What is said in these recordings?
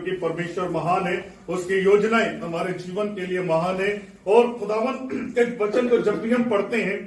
क्योंकि परमेश्वर महान है, उसकी योजनाएं हमारे जीवन के लिए महान है। और खुदावन के वचन को जब भी हम पढ़ते हैं,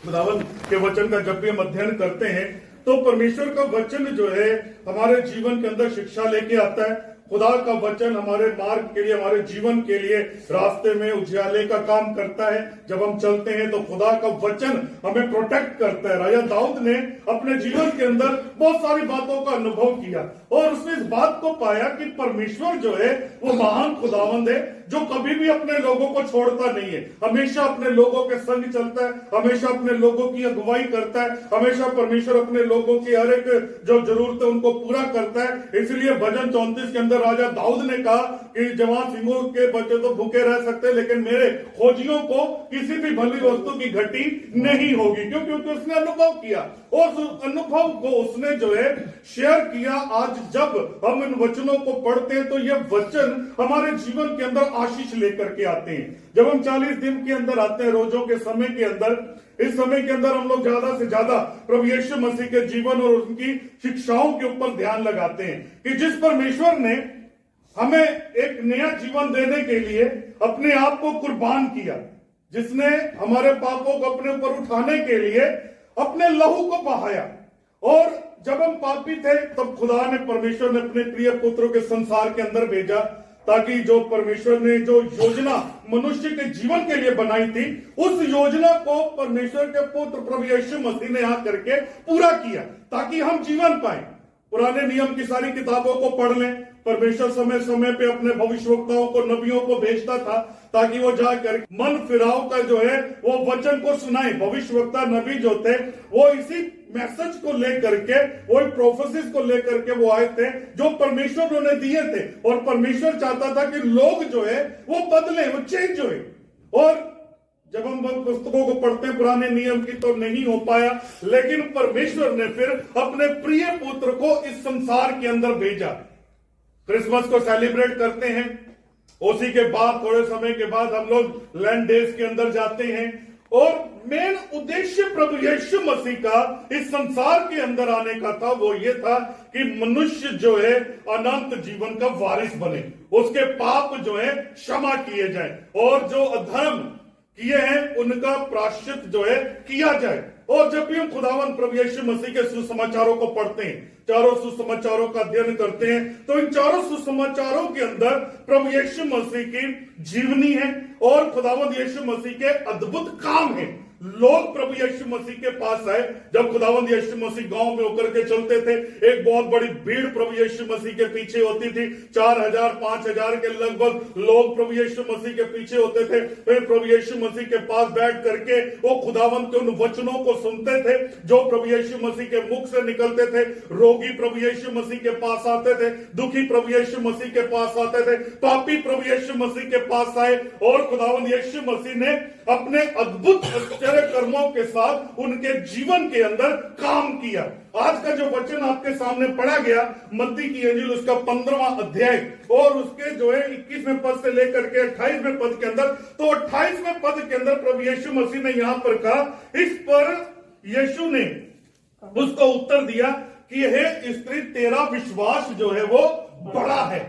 खुदावन के वचन का जब भी हम अध्ययन करते हैं, तो परमेश्वर का वचन जो है हमारे जीवन के अंदर शिक्षा लेके आता है। खुदा का वचन हमारे मार्ग के लिए, हमारे जीवन के लिए रास्ते में उजियाले का काम करता है। जब हम चलते हैं तो खुदा का वचन हमें प्रोटेक्ट करता है। राजा दाऊद ने अपने जीवन के अंदर बहुत सारी बातों का अनुभव किया और उसने इस बात को पाया कि परमेश्वर जो है वो महान खुदावंद है, जो कभी भी अपने लोगों को छोड़ता नहीं है, हमेशा अपने लोगों के संग चलता है, हमेशा अपने लोगों की अगुवाई करता है, हमेशा परमेश्वर अपने लोगों की हर एक जो जरूरत है उनको पूरा करता है। इसलिए भजन 34 के अंदर राजा दाऊद ने कहा कि जवान सिंहों के बच्चे तो भूखे रह सकते, लेकिन मेरे खोजियों को किसी भी भली वस्तु की घटी नहीं होगी। क्यों? क्योंकि उसने अनुभव किया और उस अनुभव को उसने जो है शेयर किया। आज जब हम इन वचनों को पढ़ते हैं तो ये वचन हमारे जीवन के अंदर आशीष लेकर के आते हैं। जब हम 40 दिन के अंदर आते हैं, रोजों के समय के अंदर, इस समय के अंदर हम लोग ज्यादा से ज्यादा प्रभु यीशु मसीह के जीवन और उनकी शिक्षाओं के ऊपर ध्यान लगाते हैं कि जिस परमेश्वर ने हमें एक नया जीवन देने के लिए अपने आप को कुर्बान किया, जिसने हमारे पापों को अपने ऊपर उठाने के लिए अपने लहू को बहाया। और जब हम पापी थे तब खुदा ने, परमेश्वर ने अपने प्रिय पुत्र के संसार के अंदर भेजा, ताकि जो परमेश्वर ने जो योजना मनुष्य के जीवन के लिए बनाई थी, उस योजना को परमेश्वर के पुत्र प्रभु यीशु मसीह ने यहाँ करके पूरा किया, ताकि हम जीवन पाए। पुराने नियम की सारी किताबों को पढ़ लें। परमेश्वर समय समय पे अपने भविष्यवक्ताओं को, नबियों को भेजता था ताकि वो जाकर मन फिराव का जो है वो वचन को सुनाए। भविष्यवक्ता नबी जो थे वो इसी मैसेज को लेकर के, वो प्रोफेसिस को लेकर के वो आए थे जो परमेश्वर उन्हें दिए थे। और परमेश्वर चाहता था कि लोग जो है वो बदले, वो चेंज हुए। और जब हम पुस्तकों को पढ़ते हैं पुराने नियम की तो नहीं हो पाया, लेकिन परमेश्वर ने फिर अपने प्रिय पुत्र को इस संसार के अंदर भेजा। क्रिसमस को सेलिब्रेट करते हैं, उसी के बाद थोड़े समय के बाद हम लोग लैंड डेज के अंदर जाते हैं। और मेन उद्देश्य प्रभु यीशु मसीह का इस संसार के अंदर आने का था, वो ये था कि मनुष्य जो है अनंत जीवन का वारिस बने, उसके पाप जो है क्षमा किए जाए और जो अधर्म किए हैं उनका प्रायश्चित जो है किया जाए। और जब भी हम खुदावन प्रभु यीशु मसीह के सुसमाचारों को पढ़ते हैं, चारों सुसमाचारों का अध्ययन करते हैं, तो इन चारों सुसमाचारों के अंदर प्रभु यीशु मसीह की जीवनी है और खुदावन यीशु मसीह के अद्भुत काम है। लोग प्रभु यीशु मसीह के पास आए। जब खुदावंद यीशु मसीह गांव में होकर के चलते थे, एक बहुत बड़ी भीड़ प्रभु यीशु मसीह के पीछे होती थी। 4000 5000 के लगभग लोग प्रभु यीशु मसीह के पीछे होते थे। फिर प्रभु यीशु मसीह के पास बैठ करके वो खुदावंद के उन वचनों को सुनते थे जो प्रभु यीशु मसीह के मुख से निकलते थे। रोगी प्रभु यीशु मसीह के पास आते थे, दुखी प्रभु यीशु मसीह के पास आते थे, पापी प्रभु यीशु मसीह के पास आए और खुदावंद यीशु मसीह ने अपने अद्भुत कर्मों के साथ उनके जीवन के अंदर काम किया। आज का जो वचन आपके सामने पढ़ा गया, मत्ती की इंजील उसका 15वां अध्याय और उसके जो है 21वें पद से लेकर के 28वें पद के अंदर, तो 28वें पद के अंदर प्रभु यीशु मसीह ने यहां पर कहा, इस पर यीशु ने उसको उत्तर दिया कि हे स्त्री, तेरा विश्वास जो है वो बड़ा है।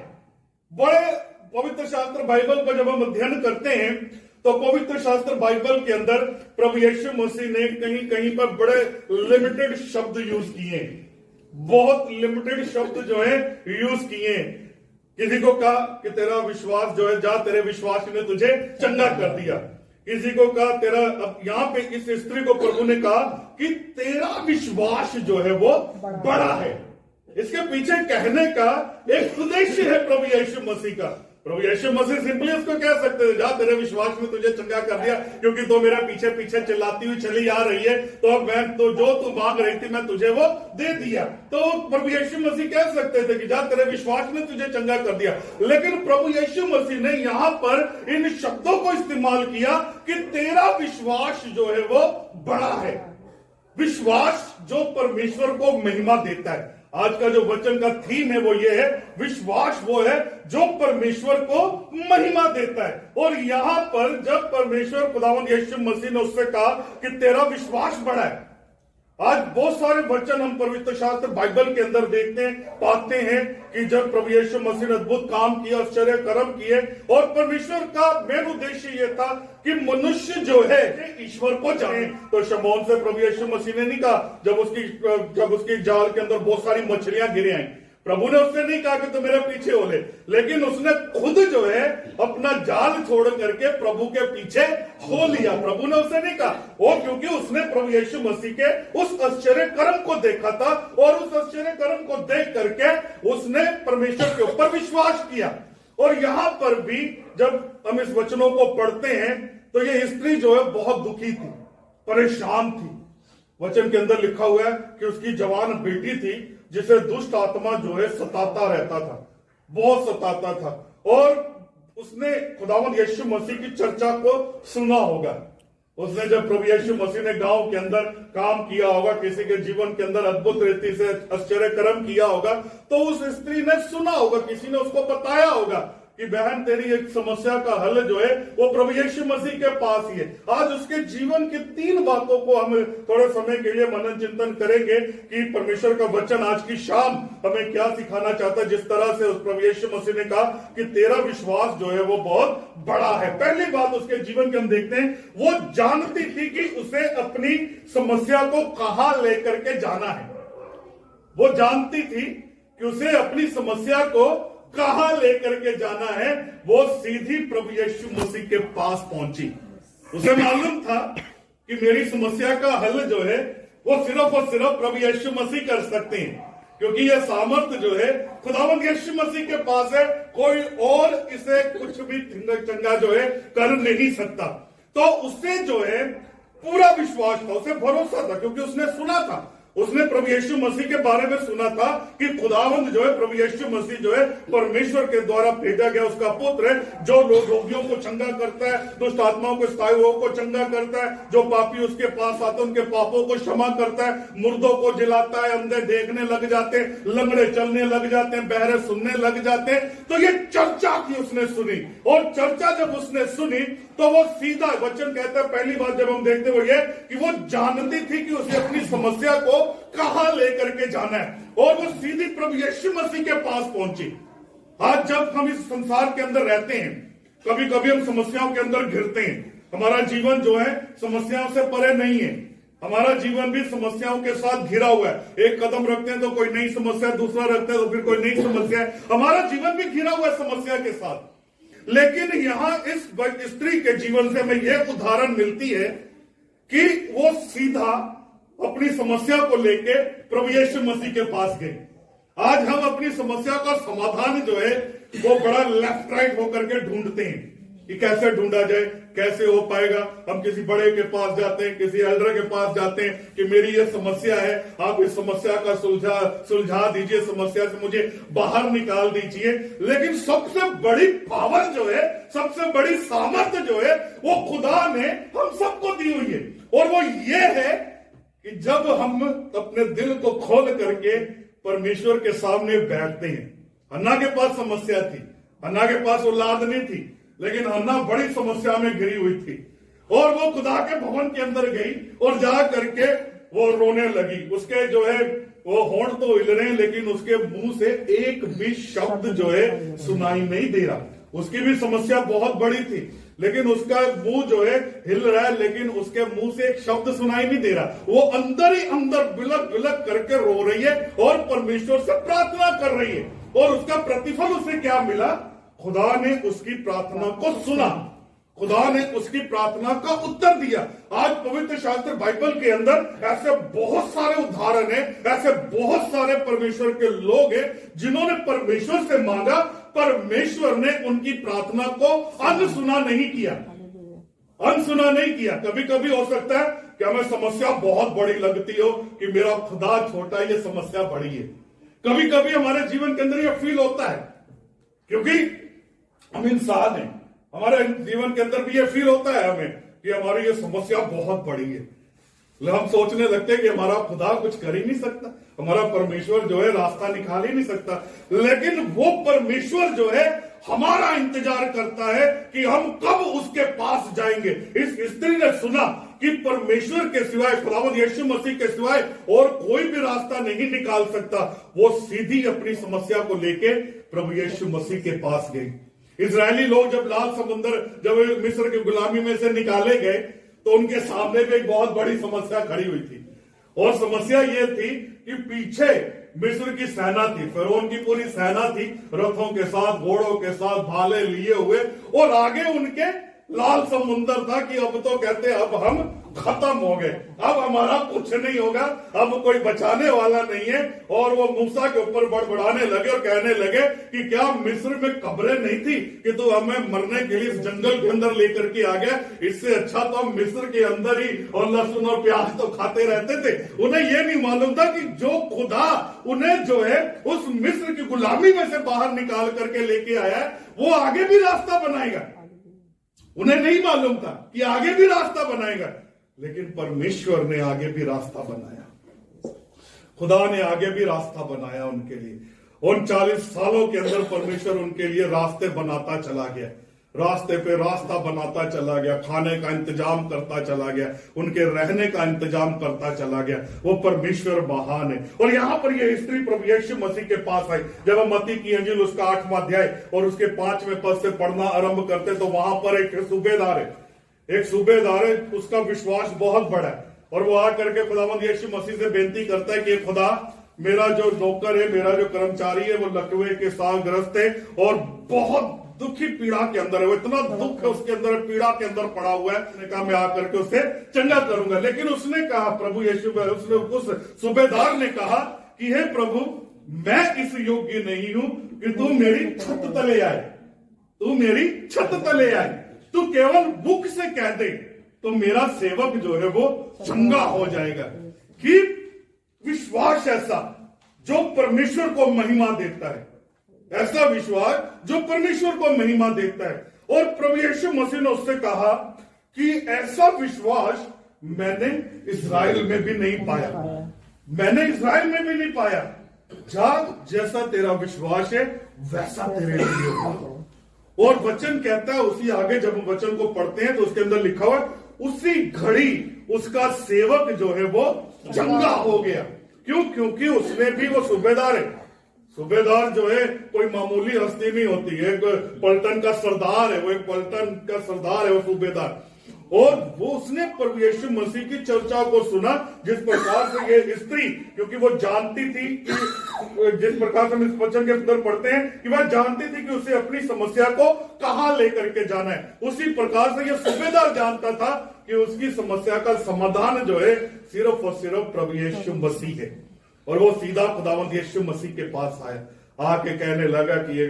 बड़े पवित्र शास्त्र बाइबल को जब हम अध्ययन करते हैं तो पवित्र शास्त्र बाइबल के अंदर प्रभु यीशु मसीह ने कहीं कहीं पर बड़े लिमिटेड शब्द यूज किए, बहुत लिमिटेड शब्द जो है यूज किए। किसी को कहा कि तेरा विश्वास जो है, जा तेरे विश्वास ने तुझे चंगा कर दिया। किसी को कहा तेरा, अब यहाँ पे इस स्त्री को प्रभु ने कहा कि तेरा विश्वास जो है वो बड़ा है। इसके पीछे कहने का एक उद्देश्य है प्रभु यीशु मसीह का। प्रभु यीशु मसीह सिंपली उसको कह सकते थे, जा तेरे विश्वास में तुझे चंगा कर दिया, क्योंकि तो मेरे पीछे पीछे चिल्लाती हुई चली आ रही है, तो अब मैं तो जो तू मांग रही थी मैं तुझे वो दे दिया। तो प्रभु यीशु मसीह कह सकते थे कि जा तेरे विश्वास में तुझे चंगा कर दिया। लेकिन प्रभु यीशु मसीह ने यहां पर इन शब्दों को इस्तेमाल किया कि तेरा विश्वास जो है वो बड़ा है। विश्वास जो परमेश्वर को महिमा देता है। आज का जो वचन का थीम है वो ये है, विश्वास वो है जो परमेश्वर को महिमा देता है। और यहां पर जब परमेश्वर खुदावंद यीशु मसीह ने उससे कहा कि तेरा विश्वास बड़ा है, आज बहुत सारे वचन हम पवित्र शास्त्र बाइबल के अंदर देखते हैं, पाते हैं कि जब प्रभु यीशु मसीह ने अद्भुत काम किया, आश्चर्य कर्म किए, और परमेश्वर का मेन उद्देश्य यह था कि मनुष्य जो है ईश्वर को जाने। तो शमौन से प्रभु यीशु मसीह ने नहीं कहा, जब उसकी जाल के अंदर बहुत सारी मछलियां गिरी आई, प्रभु ने उससे नहीं कहा कि तुम मेरे पीछे हो ले, लेकिन उसने खुद जो है अपना जाल छोड़ करके प्रभु के पीछे हो लिया। प्रभु ने उससे नहीं कहा, वो क्योंकि उसने प्रभु यीशु मसीह के उस आश्चर्य कर्म को देखा था, और उस आश्चर्य कर्म को देख करके उसने परमेश्वर के ऊपर विश्वास किया। और यहां पर भी जब हम इस वचनों को पढ़ते हैं तो ये स्त्री जो है बहुत दुखी थी, परेशान थी। वचन के अंदर लिखा हुआ है कि उसकी जवान बेटी थी जिसे दुष्ट आत्मा जो है सताता रहता था, बहुत सताता था, और उसने खुदावंद यीशु मसीह की चर्चा को सुना होगा। उसने जब प्रभु यीशु मसीह ने गांव के अंदर काम किया होगा, किसी के जीवन के अंदर अद्भुत रीति से आश्चर्य कर्म किया होगा, तो उस स्त्री ने सुना होगा, किसी ने उसको बताया होगा कि बहन तेरी एक समस्या का हल जो है वो प्रभु यीशु मसीह के पास ही है। आज उसके जीवन की 3 बातों को हम थोड़े समय के लिए मनन चिंतन करेंगे कि परमेश्वर का वचन आज की शाम हमें क्या सिखाना चाहता है। जिस तरह से उस प्रभु यीशु मसीह ने कहा कि तेरा विश्वास जो है वो बहुत बड़ा है। पहली बात उसके जीवन के हम देखते हैं, वो जानती थी कि उसे अपनी समस्या को कहां लेकर के जाना है। वो जानती थी कि उसे अपनी समस्या को कहां लेकर के जाना है। वो सीधी प्रभु यीशु मसीह के पास पहुंची। उसे मालूम था कि मेरी समस्या का हल जो है वो सिर्फ और सिर्फ प्रभु यीशु मसीह कर सकते हैं, क्योंकि यह सामर्थ्य जो है खुदावंद यीशु मसीह के पास है, कोई और इसे कुछ भी चंगा जो है कर नहीं सकता। तो उससे जो है पूरा विश्वास था, उसे भरोसा था, क्योंकि उसने सुना था, उसने प्रभु यीशु मसीह के बारे में सुना था कि खुदावंद जो है प्रभु यीशु मसीह जो है परमेश्वर के द्वारा भेजा गया उसका पुत्र है, जो रोगियों को चंगा करता है, दुष्ट आत्माओं को, स्थायियों को चंगा करता है, जो पापी उसके पास आते हैं उनके पापों को क्षमा करता है, मुर्दों को जिलाता है, अंधे देखने लग जाते हैं, लंगड़े चलने लग जाते हैं, बहरे सुनने लग जाते हैं। तो ये चर्चा की उसने सुनी, और चर्चा जब उसने सुनी तो वो सीधा वचन कहता है, पहली बात जब हम देखते हुए कि वो जानती थी कि उसे अपनी समस्या को कहां लेकर के जाना है, और वो सीधी प्रभु यीशु मसीह के पास पहुंची। आज जब हम इस संसार के अंदर रहते हैं, कभी कभी हम समस्याओं के अंदर घिरते हैं। हमारा जीवन जो है समस्याओं से परे नहीं है, हमारा जीवन भी समस्याओं के साथ घिरा हुआ है। एक कदम रखते हैं तो कोई नई समस्या, दूसरा रखते हैं तो फिर कोई नई समस्या है। हमारा जीवन भी घिरा हुआ है समस्या के साथ। लेकिन यहां इस स्त्री के जीवन से हमें यह उदाहरण मिलती है कि वो सीधा अपनी समस्या को लेके प्रभु यीशु मसीह के पास गए। आज हम अपनी समस्या का समाधान जो है वो बड़ा लेफ्ट राइट होकर के ढूंढते हैं कि कैसे ढूंढा जाए, कैसे हो पाएगा। हम किसी बड़े के पास जाते हैं, किसी एल्डर के पास जाते हैं कि मेरी ये समस्या है, आप इस समस्या का सुलझा दीजिए, समस्या से मुझे बाहर निकाल दीजिए। लेकिन सबसे बड़ी पावर जो है, सबसे बड़ी सामर्थ्य जो है वो खुदा ने हम सबको दी हुई है, और वो ये है कि जब हम अपने दिल को खोल करके परमेश्वर के सामने बैठते हैं। हन्ना के पास समस्या थी, हन्ना के पास औलाद नहीं थी, लेकिन हन्ना बड़ी समस्या में घिरी हुई थी, और वो खुदा के भवन के अंदर गई और जा करके वो रोने लगी। उसके जो है वो होंठ तो हिल रहे हैं, लेकिन उसके मुंह से एक भी शब्द जो है सुनाई नहीं दे रहा। उसकी भी समस्या बहुत बड़ी थी, लेकिन उसका मुंह जो है हिल रहा है, लेकिन उसके मुंह से एक शब्द सुनाई नहीं दे रहा। वो अंदर ही अंदर बिलक बिलक करके रो रही है और परमेश्वर से प्रार्थना कर रही है, और उसका प्रतिफल उसे क्या मिला? खुदा ने उसकी प्रार्थना को सुना, खुदा ने उसकी प्रार्थना का उत्तर दिया। आज पवित्र शास्त्र बाइबल के अंदर ऐसे बहुत सारे उदाहरण हैं, ऐसे बहुत सारे परमेश्वर के लोग हैं जिन्होंने परमेश्वर से मांगा, परमेश्वर ने उनकी प्रार्थना को अनसुना नहीं किया, अनसुना नहीं किया। कभी कभी हो सकता है कि हमें समस्या बहुत बड़ी लगती हो कि मेरा खुदा छोटा है, ये समस्या बड़ी है। कभी कभी हमारे जीवन के अंदर यह फील होता है, क्योंकि हम इंसान हैं, हमारे जीवन के अंदर भी ये फील होता है हमें कि हमारी ये समस्या बहुत बड़ी है। हम सोचने लगते हैं कि हमारा खुदा कुछ कर ही नहीं सकता, हमारा परमेश्वर जो है रास्ता निकाल ही नहीं सकता। लेकिन वो परमेश्वर जो है हमारा इंतजार करता है कि हम कब उसके पास जाएंगे। इस स्त्री ने सुना कि परमेश्वर के सिवाय, खुदावंद यीशु मसीह के सिवाय और कोई भी रास्ता नहीं निकाल सकता, वो सीधी अपनी समस्या को लेके प्रभु यीशु मसीह के पास गई। इजरायली लोग जब लाल समुद्र, जब मिस्र की गुलामी में से निकाले गए, तो उनके सामने भी एक बहुत बड़ी समस्या खड़ी हुई थी। और समस्या ये थी कि पीछे मिस्र की सेना थी, फिरौन की पूरी सेना थी, रथों के साथ, घोड़ों के साथ, भाले लिए हुए, और आगे उनके लाल समुद्र था कि अब तो कहते अब हम खत्म हो गए, अब हमारा कुछ नहीं होगा, अब कोई बचाने वाला नहीं है। और वो मूसा के ऊपर बड़बड़ाने लगे और कहने लगे कि क्या मिस्र में कब्रें नहीं थी कि तू हमें मरने के लिए इस जंगल के अंदर लेकर के आ गया? इससे अच्छा तो हम मिस्र के अंदर ही और लहसुन और प्याज तो खाते रहते थे। उन्हें यह नहीं मालूम था कि जो खुदा उन्हें जो है उस मिस्र की गुलामी में से बाहर निकाल करके लेके आया है, वो आगे भी रास्ता बनाएगा। उन्हें नहीं मालूम था कि आगे भी रास्ता बनाएगा, लेकिन परमेश्वर ने आगे भी रास्ता बनाया। खुदा ने आगे भी रास्ता बनाया उनके लिए। उन 40 सालों के अंदर परमेश्वर उनके लिए रास्ते बनाता चला गया, रास्ते पे रास्ता बनाता चला गया, खाने का इंतजाम करता चला गया, उनके रहने का इंतजाम करता चला गया। वो परमेश्वर महान है। और यहां पर ये स्त्री प्रभु यीशु मसीह के पास आई। जब हम मत्ती की अंजील उसका 8वां अध्याय और उसके 5वें पद से पढ़ना आरंभ करते, तो वहां पर एक सूबेदार है, उसका विश्वास बहुत बड़ा है। और वो आकर के खुदावंद यीशु मसीह से बेनती करता है कि खुदा, मेरा जो नौकर है, मेरा जो कर्मचारी है, वो लकवे के साथ ग्रस्त है और बहुत दुखी पीड़ा के अंदर है। वो इतना दुख है उसके अंदर, पीड़ा के अंदर पड़ा हुआ है। उसने कहा मैं आकर के उसे चंगा करूंगा। लेकिन उसने कहा, प्रभु यीशु, उसने उस सूबेदार ने कहा कि हे प्रभु, मैं इस योग्य नहीं हूं कि तू मेरी छत तले आए, तू मेरी छत तले आए। तू केवल मुख से कह दे तो मेरा सेवक जो है वो चंगा हो जाएगा। कि विश्वास ऐसा जो परमेश्वर को महिमा देता है, ऐसा विश्वास जो परमेश्वर को महिमा देता है। और प्रभु यीशु मसीह ने उससे कहा कि ऐसा विश्वास मैंने इस्राएल में भी नहीं पाया, मैंने इस्राएल में भी नहीं पाया। जा, जैसा तेरा विश्वास है वैसा तेरे लिए होगा। और वचन कहता है, उसी आगे जब हम वचन को पढ़ते हैं तो उसके अंदर लिखा हुआ, उसी घड़ी उसका सेवक जो है वो चंगा हो गया। क्यों? क्योंकि उसने भी, वो सूबेदार है। सूबेदार जो है कोई मामूली हस्ती नहीं होती है, पलटन का सरदार है, वो एक पलटन का सरदार है वो सूबेदार। और वो उसने प्रभु यीशु मसीह की चर्चा को सुना, जिस प्रकार से ये स्त्री, क्योंकि वो जानती थी कि जिस प्रकार से हम इस वचन के अंदर पढ़ते हैं कि वह जानती थी कि उसे अपनी समस्या को कहां लेकर के जाना है, उसी प्रकार से ये सूबेदार जानता था कि उसकी समस्या का समाधान जो है सिर्फ और सिर्फ प्रभु यीशु मसीह है। और वो सीधा खुदावंद यीशु मसीह के पास आया, आके कहने लगा कि ये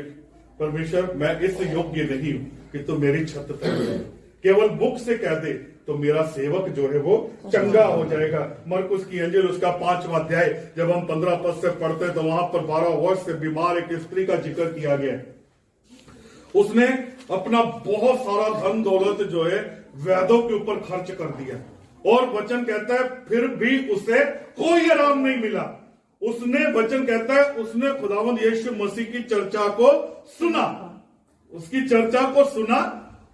परमेश्वर, मैं इस योग्य नहीं हूं कि तू मेरी छत तले, केवल मुख से कह दे तो मेरा सेवक जो है वो चंगा हो जाएगा। मरकुस की अंजील उसका 5वां अध्याय जब हम 15 पद से पढ़ते हैं तो वहां पर 12 वर्ष से बीमार एक स्त्री का जिक्र किया गया। उसने अपना बहुत सारा धन दौलत जो है वैदों के ऊपर खर्च कर दिया, और वचन कहता है फिर भी उसे कोई आराम नहीं मिला। उसने, वचन कहता है, उसने खुदावंद यीशु मसीह की चर्चा को सुना, उसकी चर्चा को सुना,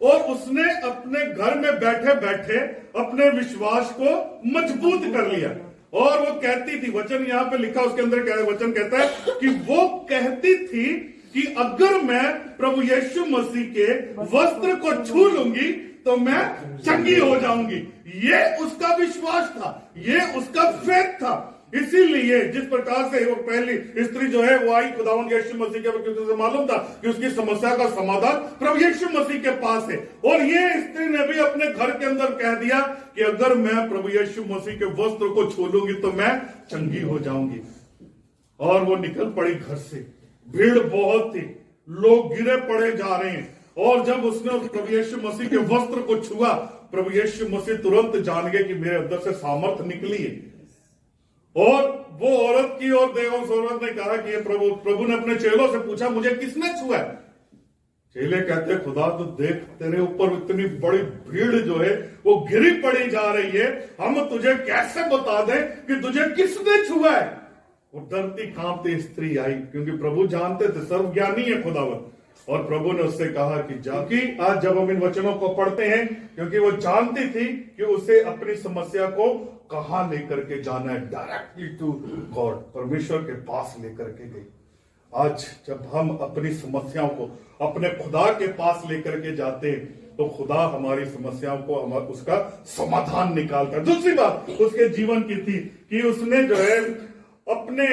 और उसने अपने घर में बैठे बैठे अपने विश्वास को मजबूत कर लिया। और वो कहती थी, वचन यहां पे लिखा, उसके अंदर वचन कहता है कि वो कहती थी कि अगर मैं प्रभु यीशु मसीह के वस्त्र को छू लूंगी तो मैं चंगी हो जाऊंगी। ये उसका विश्वास था, ये उसका फेथ था। इसीलिए जिस प्रकार से वो पहली स्त्री जो है वो आई खुदावंद यीशु मसीह के, क्योंकि उसे मालूम था कि उसकी समस्या का समाधान प्रभु यीशु मसीह के पास है। और ये स्त्री ने भी अपने घर के अंदर कह दिया कि अगर मैं प्रभु यीशु मसीह के वस्त्र को छू लूंगी तो मैं चंगी हो जाऊंगी। और वो निकल पड़ी घर से। भीड़ बहुत थी, लोग गिरे पड़े जा रहे हैं। और जब उसने प्रभु यीशु मसीह के वस्त्र को छुआ, प्रभु यीशु मसीह तुरंत जान गए कि मेरे अंदर से सामर्थ निकली है। और वो औरत की ओर देखो, उस औरत ने कहा कि ये प्रभु ने अपने चेलों से पूछा, मुझे किसने छुआ? चेले कहते, खुदा तो देख, तेरे ऊपर इतनी बड़ी भीड़ जो है वो गिरी पड़ी जा रही है, हम तुझे कैसे बता दें कि तुझे किसने छुआ है? वो डरती कांपती स्त्री आई, क्योंकि प्रभु जानते थे, सर्वज्ञानी है खुदावंद, और प्रभु ने उससे कहा कि जाके आज जब हम इन वचनों को पढ़ते हैं, क्योंकि वो जानती थी कि उसे अपनी समस्या को कहां लेकर के जाना है, डायरेक्टली टू गॉड, परमेश्वर के पास लेकर के गई। आज जब हम अपनी समस्याओं को अपने खुदा के पास लेकर के जाते हैं तो खुदा हमारी समस्याओं को उसका समाधान निकालता है। दूसरी बात उसके जीवन की थी कि उसने जो है अपने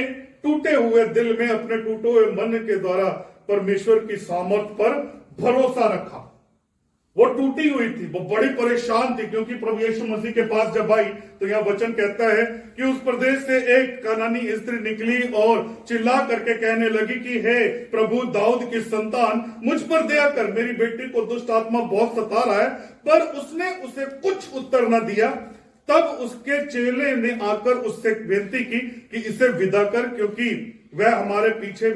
टूटे हुए दिल में, अपने टूटे हुए मन के द्वारा परमेश्वर की सामर्थ पर भरोसा रखा। वो टूटी हुई थी, वो बड़ी परेशान थी, क्योंकि प्रभु यीशु मसीह के पास जब आई तो यह वचन कहता है कि उस प्रदेश से एक कनानी स्त्री निकली और चिल्ला करके कहने लगी कि हे प्रभु दाऊद की संतान, मुझ पर दया कर, मेरी बेटी को दुष्ट आत्मा बहुत सता रहा है। पर उसने उसे कुछ उत्तर न दिया। तब उसके चेले ने आकर उससे विनती की कि इसे विदा कर, क्योंकि वह हमारे पीछे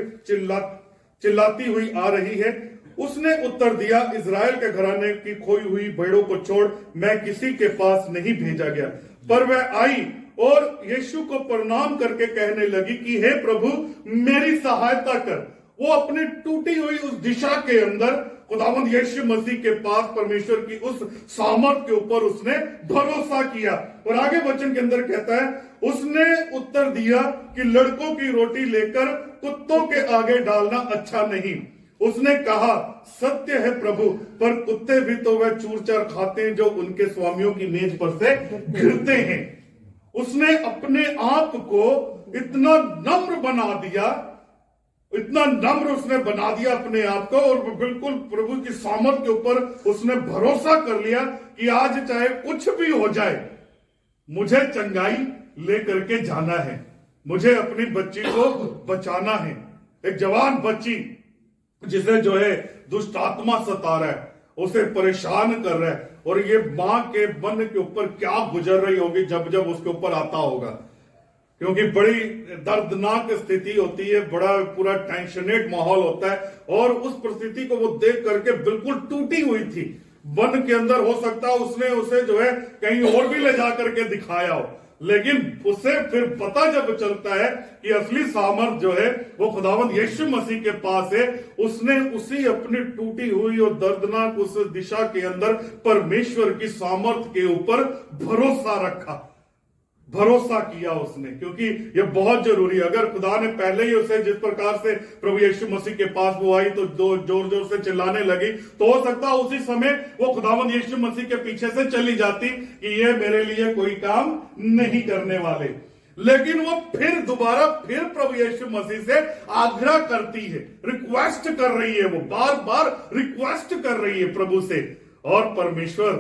चिल्लाती हुई आ रही है। उसने उत्तर दिया, इजराइल के घराने की खोई हुई भेड़ों को छोड़ मैं किसी के पास नहीं भेजा गया। पर वह आई और यीशु को प्रणाम करके कहने लगी कि हे प्रभु मेरी सहायता कर। वो अपनी टूटी हुई उस दिशा के अंदर खुदावंद यीशु मसीह के पास परमेश्वर की उस सामर्थ के ऊपर उसने भरोसा किया। और आगे वचन के अंदर कहता है, उसने उत्तर दिया कि लड़कों की रोटी लेकर कुत्तों के आगे डालना अच्छा नहीं। उसने कहा, सत्य है प्रभु, पर कुत्ते भी तो वह चूर-चार खाते हैं जो उनके स्वामियों की मेज पर से गिरते हैं। उसने अपने आप को इतना नम्र बना दिया, इतना नम्र उसने बना दिया अपने आप को, और बिल्कुल प्रभु की सामर्थ के ऊपर उसने भरोसा कर लिया कि आज चाहे कुछ भी हो जाए, मुझे चंगाई लेकर के जाना है, मुझे अपनी बच्ची को बचाना है। एक जवान बच्ची जिसे जो है दुष्ट आत्मा सता रहा है, उसे परेशान कर रहा है, और ये मां के मन के ऊपर क्या गुजर रही होगी जब जब उसके ऊपर आता होगा, क्योंकि बड़ी दर्दनाक स्थिति होती है, बड़ा पूरा टेंशनेट माहौल होता है। और उस परिस्थिति को वो देख करके बिल्कुल टूटी हुई थी मन के अंदर। हो सकता है उसने उसे जो है कहीं और भी ले जा करके दिखाया हो, लेकिन उसे फिर पता जब चलता है कि असली सामर्थ जो है वो खुदावंद यीशु मसीह के पास है, उसने उसी अपनी टूटी हुई और दर्दनाक उस दिशा के अंदर परमेश्वर की सामर्थ के ऊपर भरोसा रखा, भरोसा किया उसने, क्योंकि ये बहुत जरूरी है। अगर खुदा ने पहले ही उसे जिस प्रकार से प्रभु यीशु मसीह के पास वो आई तो जोर जोर से चिल्लाने लगी, तो हो सकता है उसी समय वो खुदावंद यीशु मसीह के पीछे से चली जाती कि ये मेरे लिए कोई काम नहीं करने वाले। लेकिन वो फिर दोबारा फिर प्रभु यीशु मसीह से आग्रह करती है, रिक्वेस्ट कर रही है, वो बार बार रिक्वेस्ट कर रही है प्रभु से। और परमेश्वर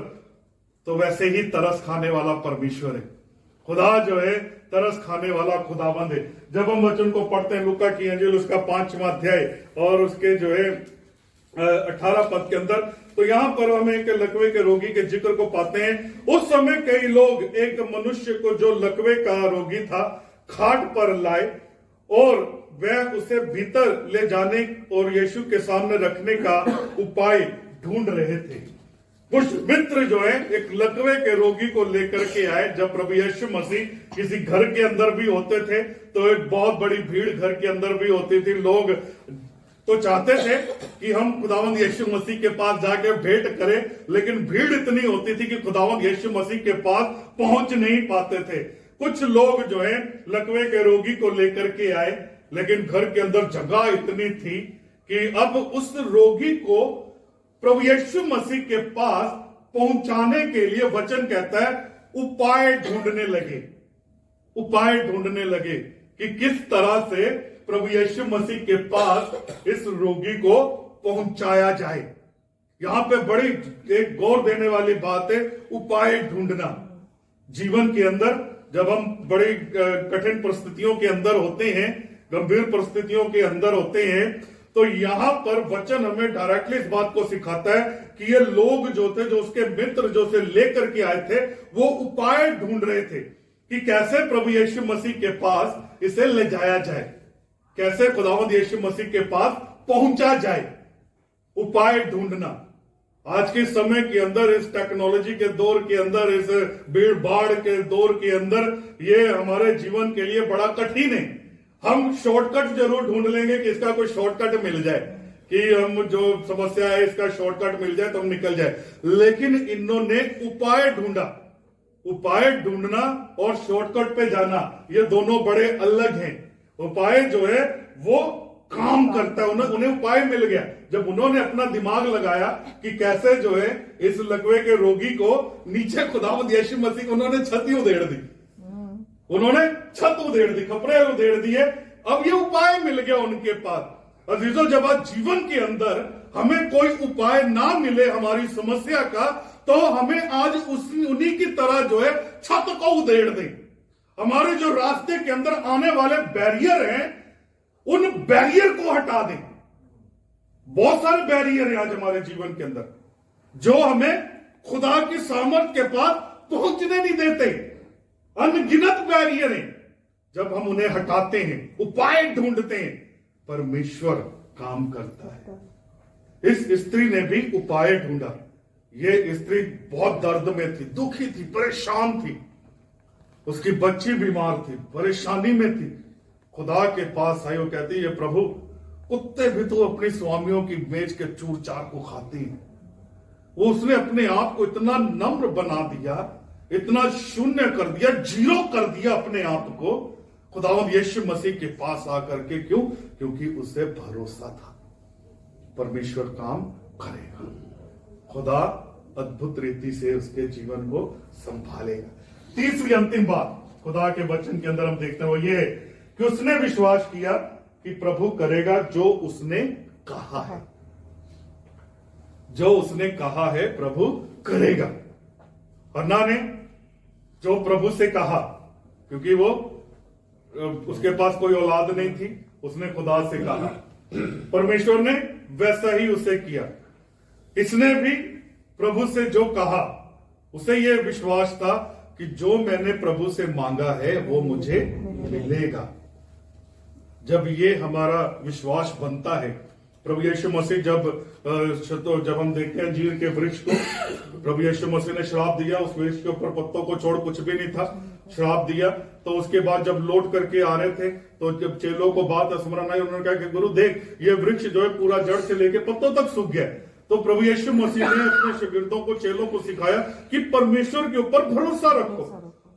तो वैसे ही तरस खाने वाला परमेश्वर है। खुदा जो है तरस खाने वाला खुदावंद है। जब हम वचन को पढ़ते हैं लूका की अंजील उसका 5वां अध्याय और उसके जो है 18 पद के अंदर, तो यहां पर हम एक लकवे के रोगी के जिक्र को पाते हैं। उस समय कई लोग एक मनुष्य को जो लकवे का रोगी था खाट पर लाए और वह उसे भीतर ले जाने और यीशु के सामने रखने का उपाय ढूंढ रहे थे। कुछ मित्र जो है एक लकवे के रोगी को लेकर के आए। जब प्रभु यीशु मसीह किसी घर के अंदर भी होते थे तो एक बहुत बड़ी भीड़ घर के अंदर भी होती थी। लोग तो चाहते थे कि हम खुदावंद यीशु मसीह के पास जाके भेंट करें, लेकिन भीड़ इतनी होती थी कि खुदावंद यीशु मसीह के पास पहुंच नहीं पाते थे। कुछ लोग जो है लकवे के रोगी को लेकर के आए, लेकिन घर के अंदर जगह इतनी थी कि अब उस रोगी को प्रभु यीशु मसीह के पास पहुंचाने के लिए वचन कहता है उपाय ढूंढने लगे, उपाय ढूंढने लगे कि किस तरह से प्रभु यीशु मसीह के पास इस रोगी को पहुंचाया जाए। यहां पे बड़ी एक गौर देने वाली बात है, उपाय ढूंढना। जीवन के अंदर जब हम बड़ी कठिन परिस्थितियों के अंदर होते हैं, गंभीर परिस्थितियों के अंदर होते हैं, तो यहां पर वचन हमें डायरेक्टली इस बात को सिखाता है कि ये लोग जो थे, जो उसके मित्र जो से लेकर के आए थे, वो उपाय ढूंढ रहे थे कि कैसे प्रभु यीशु मसीह के पास इसे ले जाया जाए, कैसे खुदावंद यीशु मसीह के पास पहुंचा जाए। उपाय ढूंढना आज के समय के अंदर, इस टेक्नोलॉजी के दौर के अंदर, इस भीड़ भाड़ के दौर के अंदर, ये हमारे जीवन के लिए बड़ा कठिन है। हम शॉर्टकट जरूर ढूंढ लेंगे कि इसका कोई शॉर्टकट मिल जाए, कि हम जो समस्या है इसका शॉर्टकट मिल जाए तो हम निकल जाए, लेकिन इन्होंने उपाय ढूंढा। उपाय ढूंढना और शॉर्टकट पे जाना ये दोनों बड़े अलग हैं। उपाय जो है वो काम करता है, उन्हें उपाय मिल गया जब उन्होंने अपना दिमाग लगाया कि कैसे जो है इस लकवे के रोगी को नीचे खुदावंद यीशु मसीह, उन्होंने छत ही उधेड़ दी, उन्होंने छत उधेड़ दी, कपड़े उधेड़ दिए। अब ये उपाय मिल गया उनके पास। अजीजों, जब आज जीवन के अंदर हमें कोई उपाय ना मिले हमारी समस्या का, तो हमें आज उन्हीं की तरह जो है छत को उधेड़ दें। हमारे जो रास्ते के अंदर आने वाले बैरियर हैं उन बैरियर को हटा दें। बहुत सारे बैरियर हैं आज हमारे जीवन के अंदर जो हमें खुदा की सामर्थ के पास पहुंचने नहीं देते। अनगिनत बैरियर हैं, जब हम उन्हें हटाते हैं, उपाय ढूंढते हैं, परमेश्वर काम करता है। इस स्त्री ने भी उपाय ढूंढा। ये स्त्री बहुत दर्द में थी, दुखी थी, परेशान थी, उसकी बच्ची बीमार थी, परेशानी में थी। खुदा के पास आई, वो कहती है प्रभु, कुत्ते भी तो अपने स्वामियों की मेज के चूर चार को खाते हैं। वो उसने अपने आप को इतना नम्र बना दिया, इतना शून्य कर दिया, जीरो कर दिया अपने आप को खुदावंद यीशु मसीह के पास आकर के। क्यों? क्योंकि उसे भरोसा था परमेश्वर काम करेगा, खुदा अद्भुत रीति से उसके जीवन को संभालेगा। तीसरी अंतिम बात खुदा के वचन के अंदर हम देखते हैं वो ये है कि उसने विश्वास किया कि प्रभु करेगा जो उसने कहा है। जो उसने कहा है प्रभु करेगा। हन्ना ने जो प्रभु से कहा, क्योंकि वो उसके पास कोई औलाद नहीं थी, उसने खुदा से कहा, परमेश्वर ने वैसा ही उसे किया। इसने भी प्रभु से जो कहा, उसे यह विश्वास था कि जो मैंने प्रभु से मांगा है वो मुझे मिलेगा। जब ये हमारा विश्वास बनता है, प्रभु यीशु मसीह जब हम देखते हैं अंजीर के वृक्ष को, प्रभु यीशु मसीह ने श्राप दिया, उस वृक्ष के ऊपर पत्तों को छोड़ कुछ भी नहीं था, श्राप दिया। तो उसके बाद जब लौट करके आ रहे थे तो जब चेलों को बात स्मरण आई, उन्होंने कहा कि गुरु देख, ये वृक्ष जो है पूरा जड़ से लेके पत्तों तक सूख गया। तो प्रभु यीशु मसीह ने अपने शागिर्दों को, चेलों को सिखाया कि परमेश्वर के ऊपर भरोसा रखो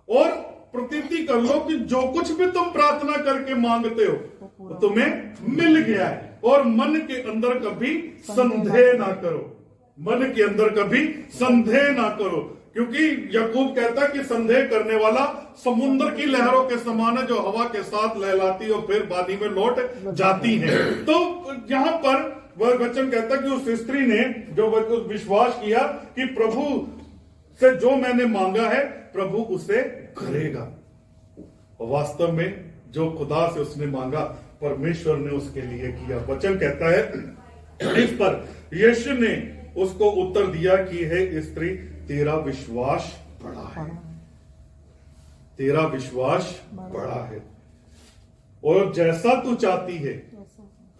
और प्रतीति कर लो कि जो कुछ भी तुम प्रार्थना करके मांगते हो वो तुम्हें मिल गया है। और मन के अंदर कभी संदेह ना करो, मन के अंदर कभी संदेह ना करो, क्योंकि याकूब कहता है कि संदेह करने वाला समुद्र की लहरों के समान है, जो हवा के साथ लहलाती और फिर पानी में लौट जाती है। तो यहां पर वह वचन कहता है कि उस स्त्री ने जो विश्वास किया कि प्रभु से जो मैंने मांगा है प्रभु उसे करेगा। वास्तव में जो खुदा से उसने मांगा परमेश्वर ने उसके लिए किया। वचन कहता है इस पर यीशु ने उसको उत्तर दिया कि हे स्त्री, तेरा विश्वास बड़ा है, तेरा विश्वास बड़ा है, और जैसा तू चाहती है,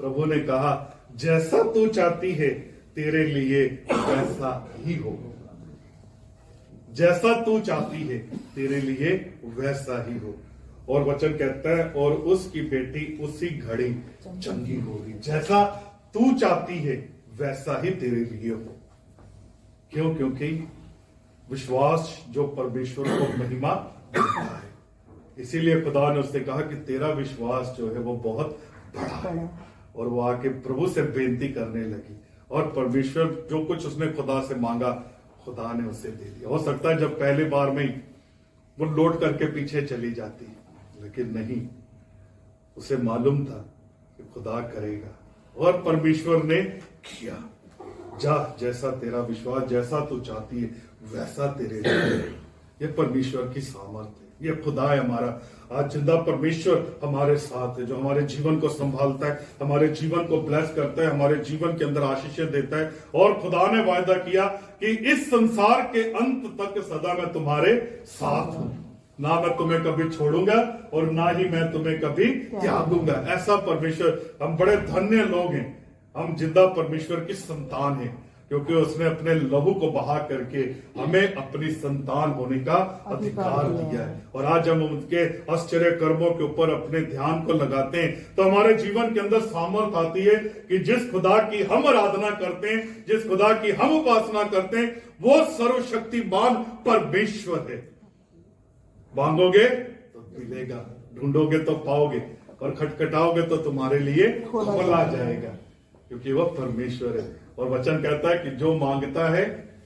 प्रभु ने कहा जैसा तू चाहती है तेरे लिए वैसा ही हो, जैसा तू चाहती है तेरे लिए वैसा ही हो। और वचन कहता है और उसकी बेटी उसी घड़ी चंगी होगी। जैसा तू चाहती है वैसा ही तेरे लिए हो। क्यों? क्योंकि विश्वास जो परमेश्वर को महिमा देता है, इसीलिए खुदा ने उससे कहा कि तेरा विश्वास जो है वो बहुत बड़ा है। और वो आके प्रभु से बेनती करने लगी और परमेश्वर जो कुछ उसने खुदा से मांगा खुदा ने उसे दे दिया। हो सकता है जब पहले बार में ही वो लौट करके पीछे चली जाती, लेकिन नहीं, उसे मालूम था कि खुदा करेगा और परमेश्वर ने किया। जा, जैसा तेरा विश्वास, जैसा तू चाहती है वैसा तेरे लिए। ये परमेश्वर की सामर्थ है, ये खुदा है हमारा आज जिंदा परमेश्वर हमारे साथ है, जो हमारे जीवन को संभालता है, हमारे जीवन को ब्लेस करता है, हमारे जीवन के अंदर आशीषें देता है। और खुदा ने वायदा किया कि इस संसार के अंत तक सदा मैं तुम्हारे साथ हूं, ना मैं तुम्हें कभी छोड़ूंगा और ना ही मैं तुम्हें कभी त्यागूंगा। ऐसा परमेश्वर, हम बड़े धन्य लोग हैं, हम जिंदा परमेश्वर की संतान हैं, क्योंकि उसने अपने लहू को बहा करके हमें अपनी संतान होने का अधिकार दिया है। और आज हम उनके आश्चर्य कर्मों के ऊपर अपने ध्यान को लगाते हैं तो हमारे जीवन के अंदर सामर्थ आती है कि जिस खुदा की हम आराधना करते हैं, जिस खुदा की हम उपासना करते हैं, वो सर्वशक्तिमान परमेश्वर है। मांगोगे तो मिलेगा, ढूंढोगे तो पाओगे, और खटखटाओगे तो तुम्हारे लिए खोला जाएगा, क्योंकि वह परमेश्वर है। और वचन कहता है कि जो मांगता है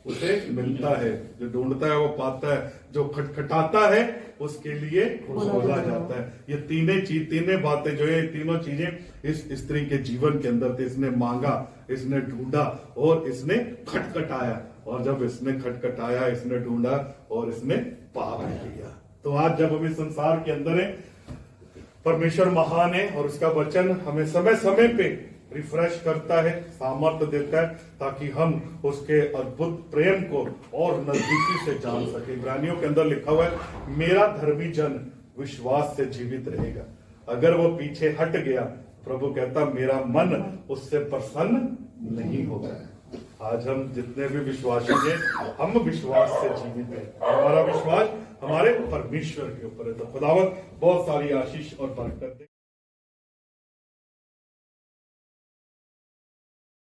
उसे मिलता है, जो ढूंढता है वो पाता है, जो खटखटाता है उसके लिए खोला जाता है। ये तीनों बातें जो है, तीनों चीजें इस स्त्री के जीवन के अंदर थी। इसने मांगा, इसने ढूंढा और इसने खटखटाया। और जब इसने खटखटाया, इसने ढूंढा और इसने पा लिया। तो आज जब हम इस संसार के अंदर है, परमेश्वर महान है और उसका वचन हमें समय समय पे रिफ्रेश करता है, सामर्थ्य देता है, ताकि हम उसके अद्भुत प्रेम को और नजदीकी से जान सके। इब्रानियों के अंदर लिखा हुआ है, मेरा धर्मी जन विश्वास से जीवित रहेगा। अगर वो पीछे हट गया, प्रभु कहता मेरा मन उससे प्रसन्न नहीं होगा। आज हम जितने भी विश्वासी हैं, हम विश्वास से जीवित हैं। हमारा विश्वास हमारे परमेश्वर के ऊपर है। तो खुदावंद बहुत सारी आशीष और बरकत दे।